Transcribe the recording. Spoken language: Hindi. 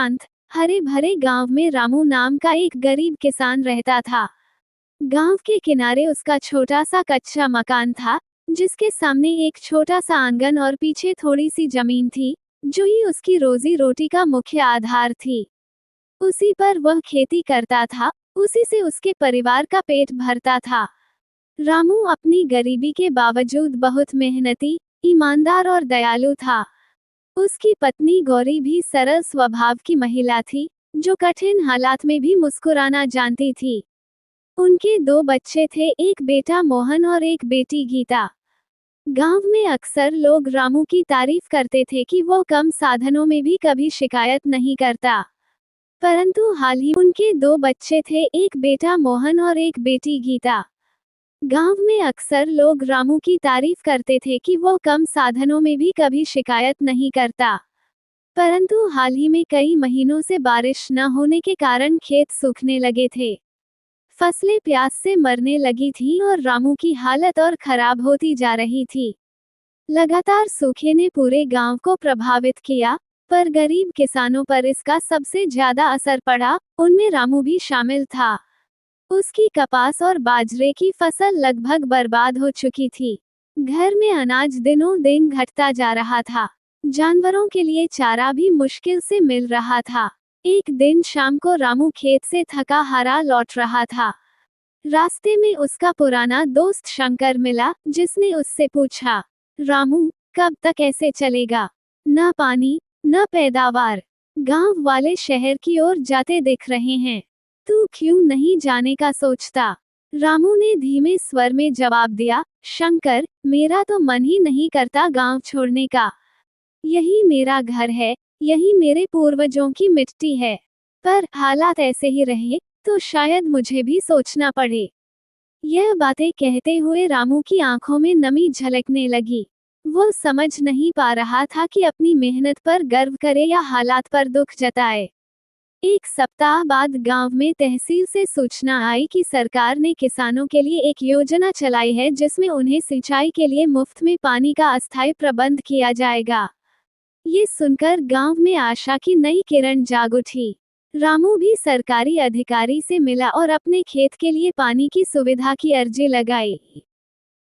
शांत, हरे भरे गांव में रामू नाम का एक गरीब किसान रहता था। गांव के किनारे उसका छोटा सा कच्चा मकान था, जिसके सामने एक छोटा सा आंगन और पीछे थोड़ी सी जमीन थी, जो ही उसकी रोजी रोटी का मुख्य आधार थी। उसी पर वह खेती करता था, उसी से उसके परिवार का पेट भरता था। रामू अपनी गरीबी के बावजूद बहुत मेहनती, ईमानदार और दयालु था। उसकी पत्नी गौरी भी सरल स्वभाव की महिला थी, जो कठिन हालात में भी मुस्कुराना जानती थी। उनके 2 बच्चे थे, एक बेटा मोहन और एक बेटी गीता। गांव में अक्सर लोग रामू की तारीफ करते थे कि वो कम साधनों में भी कभी शिकायत नहीं करता। परंतु हाल ही उनके 2 बच्चे थे, एक बेटा मोहन और एक बेटी गीता। गांव में अक्सर लोग रामू की तारीफ करते थे कि वो कम साधनों में भी कभी शिकायत नहीं करता। परंतु हाल ही में कई महीनों से बारिश न होने के कारण खेत सूखने लगे थे। फसलें प्यास से मरने लगी थीं और रामू की हालत और खराब होती जा रही थी। लगातार सूखे ने पूरे गांव को प्रभावित किया, पर गरीब किसानों पर इसका सबसे ज्यादा असर पड़ा, उनमें रामू भी शामिल था। उसकी कपास और बाजरे की फसल लगभग बर्बाद हो चुकी थी। घर में अनाज दिनों दिन घटता जा रहा था। जानवरों के लिए चारा भी मुश्किल से मिल रहा था। एक दिन शाम को रामू खेत से थका हारा लौट रहा था। रास्ते में उसका पुराना दोस्त शंकर मिला, जिसने उससे पूछा, रामू, कब तक ऐसे चलेगा? न पानी, न पैदावार। गांव वाले शहर की ओर जाते दिख रहे हैं। तू क्यों नहीं जाने का सोचता? रामू ने धीमे स्वर में जवाब दिया, शंकर, मेरा तो मन ही नहीं करता गांव छोड़ने का। यही मेरा घर है, यही मेरे पूर्वजों की मिट्टी है। पर हालात ऐसे ही रहे तो शायद मुझे भी सोचना पड़े। यह बातें कहते हुए रामू की आंखों में नमी झलकने लगी। वो समझ नहीं पा रहा था कि अपनी मेहनत पर गर्व करे या हालात पर दुख जताए। एक सप्ताह बाद गांव में तहसील से सूचना आई कि सरकार ने किसानों के लिए एक योजना चलाई है, जिसमें उन्हें सिंचाई के लिए मुफ्त में पानी का अस्थायी प्रबंध किया जाएगा। ये सुनकर गांव में आशा की नई किरण जाग उठी। रामू भी सरकारी अधिकारी से मिला और अपने खेत के लिए पानी की सुविधा की अर्जी लगाई।